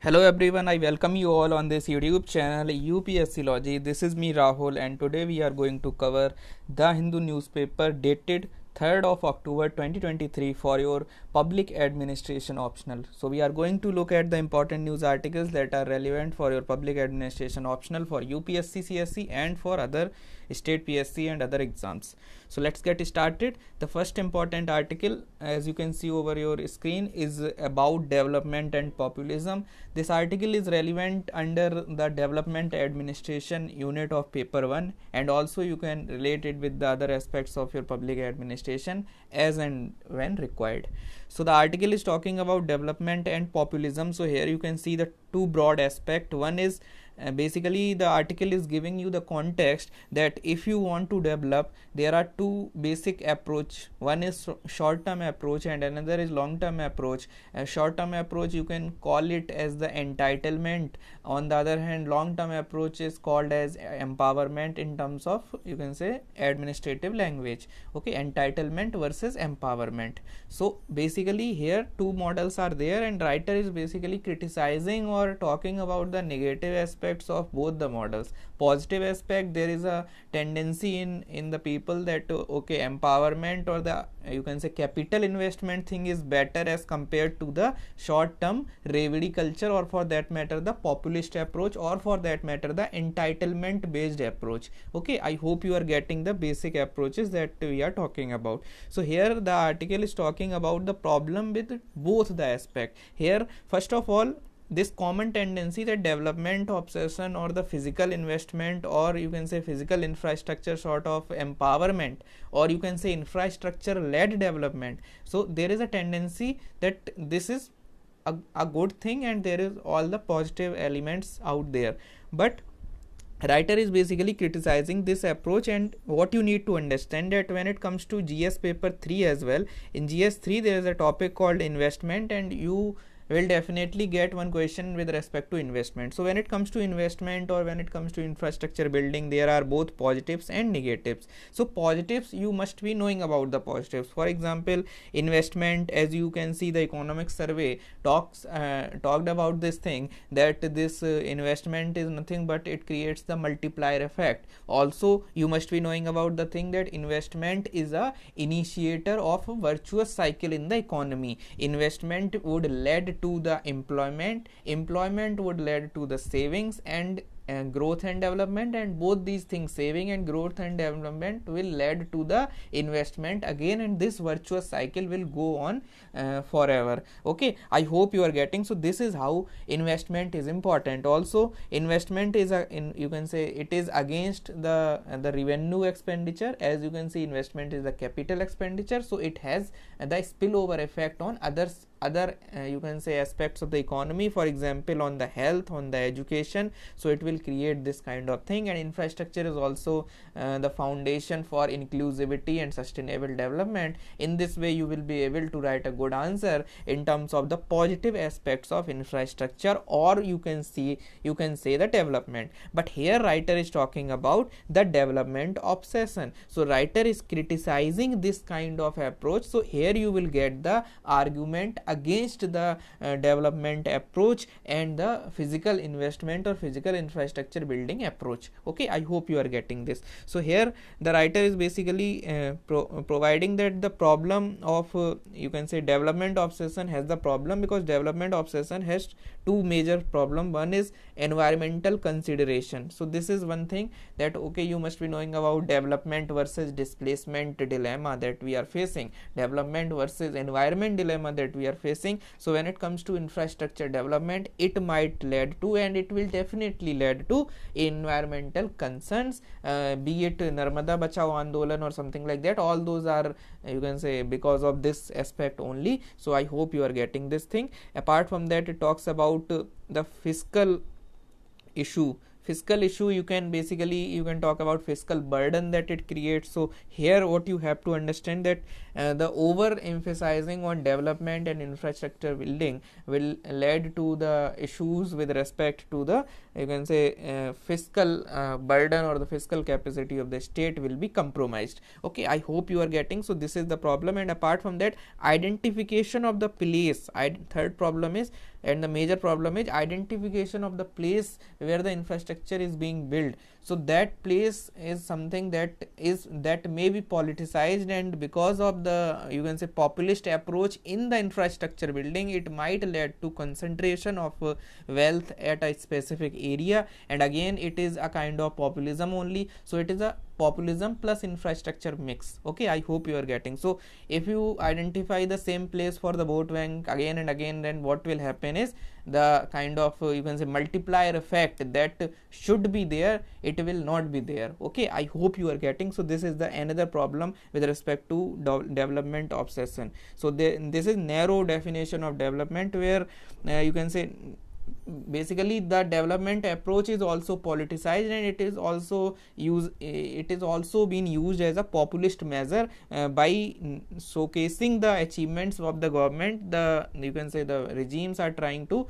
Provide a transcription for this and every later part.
Hello everyone, I welcome you all on this YouTube channel UPSC Logy. This is me Rahul and today we are going to cover the Hindu newspaper dated 3rd of October 2023 for your public administration optional. So we are going to look at the important news articles that are relevant for your public administration optional for UPSC CSC and for other state PSC and other exams. So let's get started. The first important article, as you can see over your screen, is about development and populism. This article is relevant under the development administration unit of paper 1, and also you can relate it with the other aspects of your public administration as and when required. So the article is talking about development and populism. So here you can see the two broad aspects. One is basically the article is giving you the context that if you want to develop, there are two basic approach. One is short term approach and another is long term approach. A short term approach you can call it as the entitlement. On the other hand, long term approach is called as empowerment in terms of, you can say, administrative language. Okay, entitlement versus empowerment. So basically here two models are there and writer is basically criticizing or talking about the negative aspects of both the models. Positive aspect, there is a tendency in the people that okay, empowerment or the, you can say, capital investment thing is better as compared to the short term revenue culture, or for that matter the populist approach, or for that matter the entitlement based approach. Okay, I hope you are getting the basic approaches that we are talking about. So here the article is talking about the problem with both the aspect. Here first of all, this common tendency that development obsession or the physical investment, or you can say physical infrastructure sort of empowerment, or you can say infrastructure led development. So there is a tendency that this is a good thing and there is all the positive elements out there, but writer is basically criticizing this approach. And what you need to understand that when it comes to GS paper 3 as well, in GS 3 there is a topic called investment, and you will definitely get one question with respect to investment. So when it comes to investment or when it comes to infrastructure building, there are both positives and negatives. So positives, you must be knowing about the positives. For example, investment, as you can see, the economic survey talked about this thing, that this investment is nothing but it creates the multiplier effect. Also you must be knowing about the thing that investment is a initiator of a virtuous cycle in the economy. Investment would lead to the employment would lead to the savings and growth and development, and both these things, saving and growth and development, will lead to the investment again, and this virtuous cycle will go on forever. Okay, I hope you are getting. So this is how investment is important. Also investment is you can say it is against the revenue expenditure. As you can see, investment is the capital expenditure, so it has the spillover effect on other you can say aspects of the economy, for example on the health, on the education. So it will create this kind of thing. And infrastructure is also the foundation for inclusivity and sustainable development. In this way you will be able to write a good answer in terms of the positive aspects of infrastructure, or you can say the development. But here writer is talking about the development obsession. So writer is criticizing this kind of approach. So here you will get the argument against the development approach and the physical investment or physical infrastructure building approach. Okay, I hope you are getting this. So here the writer is basically providing that the problem of you can say development obsession has the problem, because development obsession has two major problem. One is environmental consideration. So this is one thing that okay, you must be knowing about development versus displacement dilemma that we are facing, development versus environment dilemma that we are facing. So when it comes to infrastructure development, it might lead to, and it will definitely lead to, environmental concerns, be it Narmada Bachao Andolan or something like that. All those are, you can say, because of this aspect only. So I hope you are getting this thing. Apart from that, it talks about the fiscal issue. You can basically talk about fiscal burden that it creates. So here what you have to understand that the over emphasizing on development and infrastructure building will lead to the issues with respect to the, you can say, fiscal burden or the fiscal capacity of the state will be compromised. Okay, I hope you are getting. So this is the problem. And apart from that, identification of the place, third problem is, and the major problem is identification of the place where the infrastructure is being built. So that place is something that may be politicized, and because of the, you can say, populist approach in the infrastructure building, it might lead to concentration of wealth at a specific area, and again it is a kind of populism only. So it is a populism plus infrastructure mix. Okay, I hope you are getting. So if you identify the same place for the vote bank again and again, then what will happen is the kind of, you can say, multiplier effect that should be there, it will not be there. Okay, I hope you are getting. So this is the another problem with respect to development obsession. So this is narrow definition of development, where you can say basically the development approach is also politicized, and it is also being used as a populist measure by showcasing the achievements of the government. The, you can say, the regimes are trying to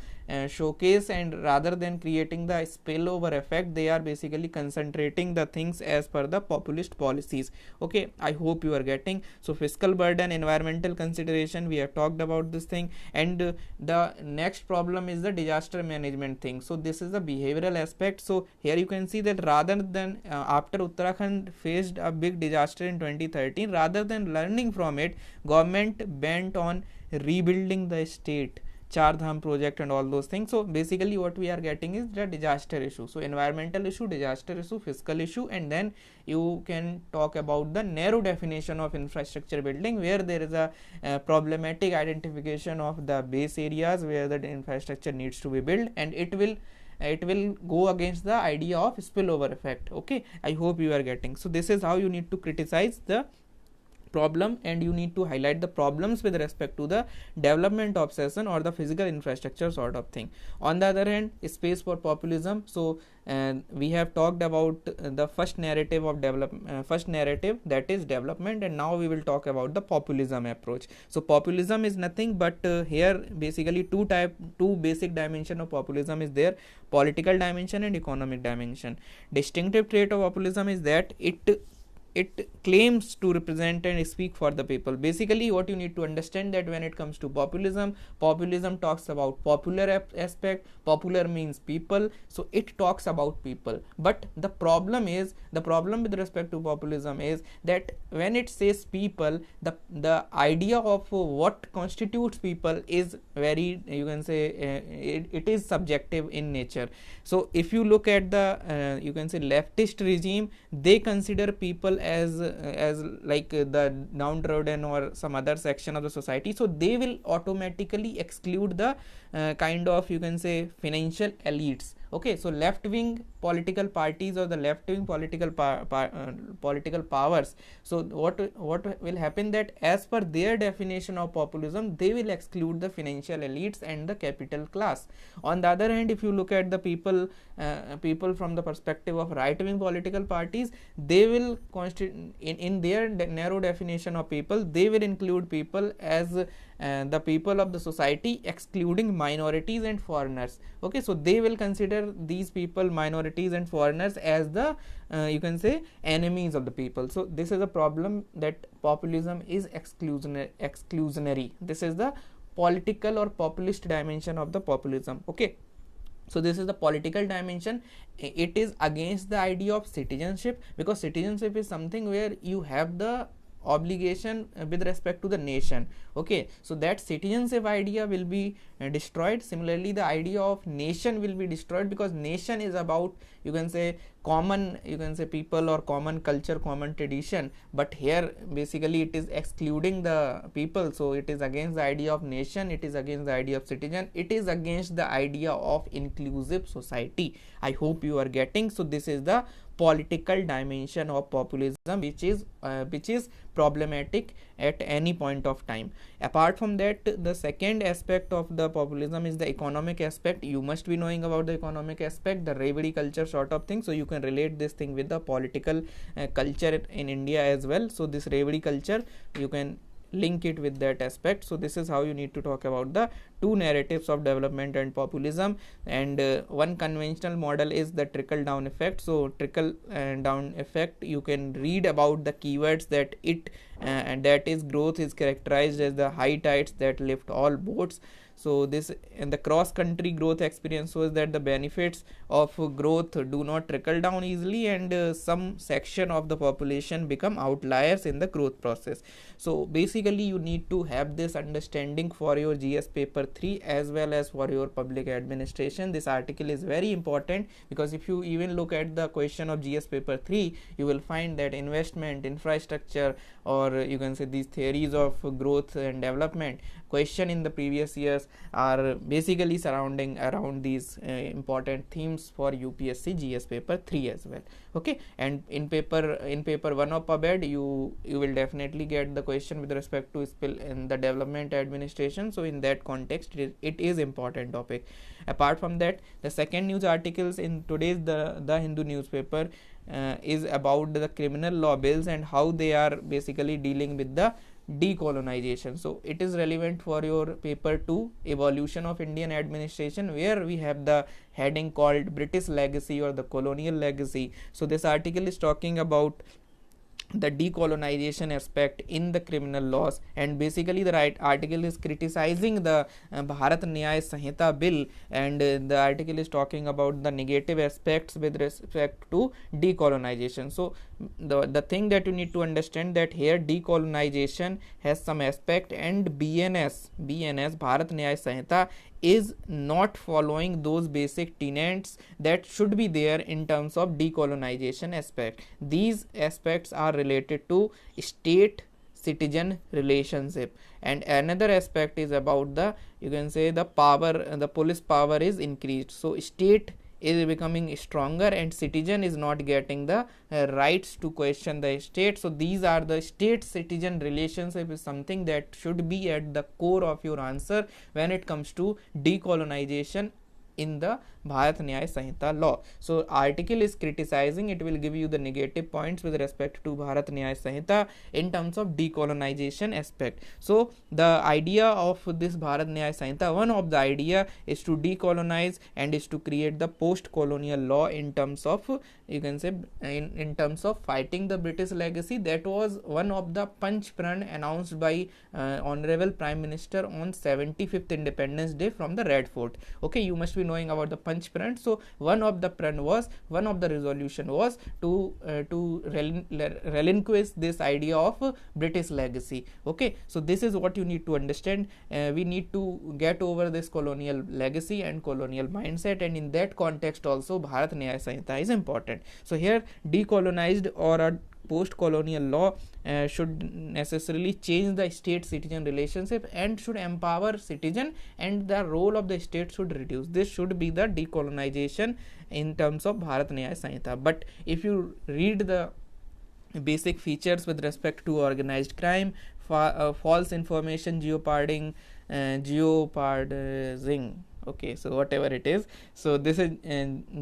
showcase, and rather than creating the spillover effect, they are basically concentrating the things as per the populist policies. Okay, I hope you are getting. So fiscal burden, environmental consideration, we have talked about this thing. And the next problem is the disaster management thing. So this is the behavioral aspect. So here you can see that rather than after Uttarakhand faced a big disaster in 2013, rather than learning from it, government bent on rebuilding the state, Char Dham project and all those things. So basically what we are getting is the disaster issue. So environmental issue, disaster issue, fiscal issue, and then you can talk about the narrow definition of infrastructure building, where there is a problematic identification of the base areas where the infrastructure needs to be built, and it will go against the idea of spillover effect. Okay, I hope you are getting. So this is how you need to criticize the problem, and you need to highlight the problems with respect to the development obsession or the physical infrastructure sort of thing. On the other hand, space for populism. So we have talked about the first narrative of first narrative, that is development, and now we will talk about the populism approach. So populism is nothing but here basically two basic dimension of populism is there: political dimension and economic dimension. Distinctive trait of populism is that it claims to represent and speak for the people. Basically what you need to understand, that when it comes to populism talks about popular aspect. Popular means people, so it talks about people. But the problem with respect to populism is that when it says people, the idea of what constitutes people is very, you can say, it is subjective in nature. So if you look at the you can say leftist regime, they consider people as like the downtrodden or some other section of the society. So they will automatically exclude the kind of, you can say, financial elites. Okay, so left wing political parties or the left wing political powers, so what will happen, that as per their definition of populism, they will exclude the financial elites and the capital class. On the other hand, if you look at the people from the perspective of right wing political parties, they will constitute in their narrow definition of people, they will include people as the people of the society, excluding minorities and foreigners. Okay, so they will consider these people, minorities and foreigners, as the you can say enemies of the people. So this is a problem, that populism is exclusionary. This is the political or populist dimension of the populism. Okay, so this is the political dimension. It is against the idea of citizenship, because citizenship is something where you have the obligation with respect to the nation. Okay, so that citizenship idea will be destroyed. Similarly, the idea of nation will be destroyed, because nation is about, you can say, common, you can say, people or common culture, common tradition. But here basically it is excluding the people. So it is against the idea of nation, it is against the idea of citizen, it is against the idea of inclusive society. I hope you are getting. So this is the political dimension of populism, which is problematic at any point of time. Apart from that, the second aspect of the populism is the economic aspect. You must be knowing about the economic aspect, the Revedi culture sort of thing. So you can relate this thing with the political culture in India as well. So this Revedi culture, you can link it with that aspect. So this is how you need to talk about the two narratives of development and populism. And one conventional model is the trickle down effect. So trickle down effect, you can read about the keywords that and that is growth is characterized as the high tides that lift all boats. So this and the cross country growth experience shows that the benefits of growth do not trickle down easily, and some section of the population become outliers in the growth process. So basically you need to have this understanding for your GS paper 3 as well as for your public administration. This article is very important because if you even look at the question of GS paper 3, you will find that investment, infrastructure, or you can say these theories of growth and development question in the previous years are basically surrounding around these important themes for UPSC GS paper 3 as well. Okay, and in paper 1 of PubEd you will definitely get the question with respect to spill in the development administration. So in that context it is important topic. Apart from that, the second news articles in today's the Hindu newspaper is about the criminal law bills and how they are basically dealing with the decolonization. So it is relevant for your paper 2 evolution of Indian administration, where we have the heading called British legacy or the colonial legacy. So this article is talking about the decolonization aspect in the criminal laws, and basically the right article is criticizing the Bharat Nyaya Sanhita bill, and the article is talking about the negative aspects with respect to decolonization. So the thing that you need to understand that here decolonization has some aspect, and BNS Bharat Nyaya Sanhita is not following those basic tenets that should be there in terms of decolonization aspect. These aspects are related to state citizen relationship, and another aspect is about the, you can say, the power, the police power is increased. So state is becoming stronger and citizen is not getting the rights to question the state. So these are the state citizen relationship is something that should be at the core of your answer when it comes to decolonization in the Bharat Nyaya Sanhita law. So article is criticizing, it will give you the negative points with respect to Bharat Nyaya Sanhita in terms of decolonization aspect. So the idea of this Bharat Nyaya Sanhita, one of the idea is to decolonize and is to create the post-colonial law in terms of, you can say, in terms of fighting the British legacy. That was one of the Panch Pran announced by Honorable Prime Minister on 75th Independence Day from the Red Fort. Okay, you must be knowing about the Panch Pran. So one of the resolution was to relinquish this idea of British legacy. Okay, so this is what you need to understand. We need to get over this colonial legacy and colonial mindset, and in that context also Bharat Nyaya Sanhita is important. So here decolonized or a post-colonial law should necessarily change the state-citizen relationship and should empower citizen, and the role of the state should reduce. This should be the decolonization in terms of Bharat Nyaya Sanhita. But if you read the basic features with respect to organized crime, false information, jeopardizing, okay, so whatever it is, so this is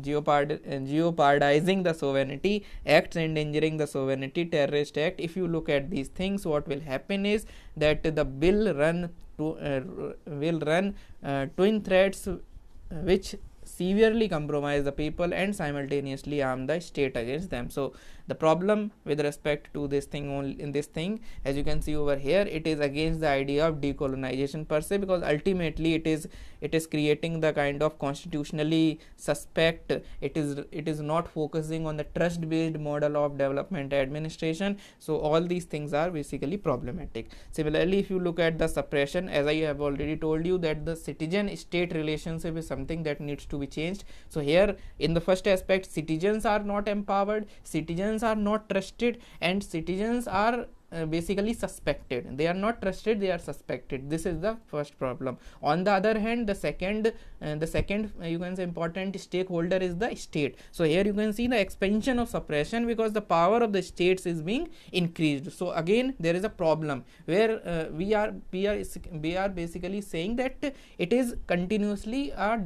jeopardizing the sovereignty, acts endangering the sovereignty, terrorist act. If you look at these things, what will happen is that the bill will run twin threats which severely compromise the people and simultaneously arm the state against them. So the problem with respect to this thing, only in this thing, as you can see over here, it is against the idea of decolonization per se, because ultimately it is creating the kind of constitutionally suspect, it is not focusing on the trust based model of development administration. So all these things are basically problematic. Similarly, if you look at the suppression, as I have already told you that the citizen state relationship is something that needs to be changed. So here in the first aspect, citizens are not empowered, citizens are not trusted, and citizens are basically suspected. They are not trusted, they are suspected. This is the first problem. On the other hand, the second you can say important stakeholder is the state. So here you can see the expansion of suppression because the power of the states is being increased. So again there is a problem where we are basically saying that it is continuously a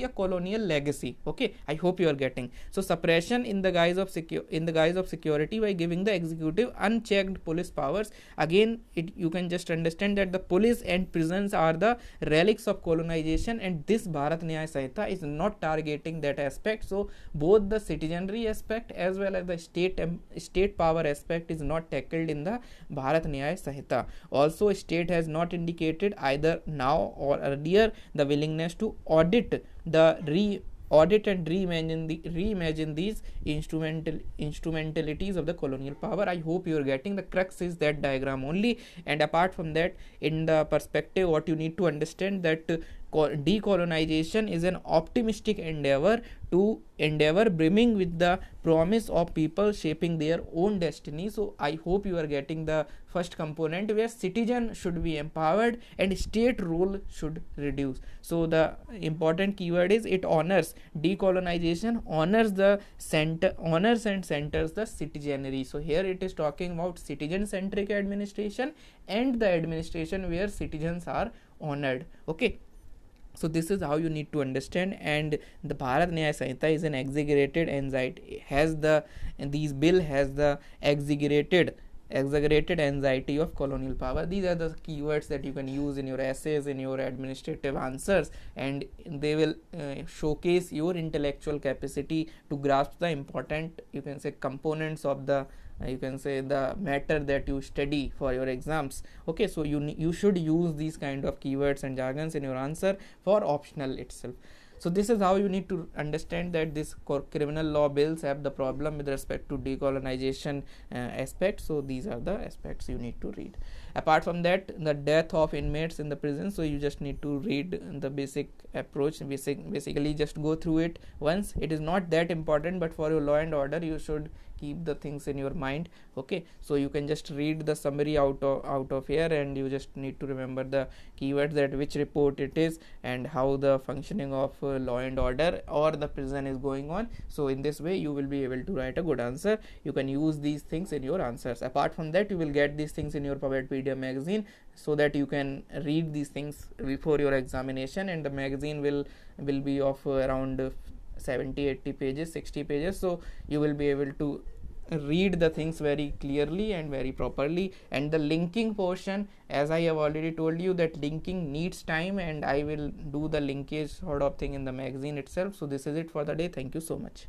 colonial legacy. Okay, I hope you are getting. So suppression in the guise of security by giving the executive exclusive unchecked police powers. Again, you can just understand that the police and prisons are the relics of colonization, and this Bharat Nyaya Sanhita is not targeting that aspect. So both the citizenry aspect as well as the state power aspect is not tackled in the Bharat Nyaya Sanhita. Also, state has not indicated either now or earlier the willingness to audit and reimagine these instrumentalities of the colonial power. I hope you are getting the crux is that diagram only. And apart from that, in the perspective, what you need to understand that decolonization is an optimistic endeavor brimming with the promise of people shaping their own destiny. So I hope you are getting the first component, where citizen should be empowered and state role should reduce. So the important keyword is it honors decolonization, honors and centers the citizenry. So here it is talking about citizen centric administration and the administration where citizens are honored. Okay, so this is how you need to understand. And the Bharat Nyaya Sanhita is an exaggerated anxiety, this bill has the exaggerated anxiety of colonial power. These are the keywords that you can use in your essays, in your administrative answers, and they will showcase your intellectual capacity to grasp the important, you can say, components of the the matter that you study for your exams. Okay, so you should use these kind of keywords and jargons in your answer for optional itself. So this is how you need to understand that this criminal law bills have the problem with respect to decolonization aspect. So these are the aspects you need to read. Apart from that, the death of inmates in the prison, so you just need to read the basic approach, basically just go through it once. It is not that important, but for your law and order you should keep the things in your mind. Okay, so you can just read the summary out of here, and you just need to remember the keywords, that which report it is and how the functioning of law and order or the prison is going on. So in this way you will be able to write a good answer. You can use these things in your answers. Apart from that, you will get these things in your Powered PDF magazine, so that you can read these things before your examination, and the magazine will be of around 70-80 pages, 60 pages. So you will be able to read the things very clearly and very properly. And the linking portion, as I have already told you, that linking needs time, and I will do the linkage sort of thing in the magazine itself. So this is it for the day. Thank you so much.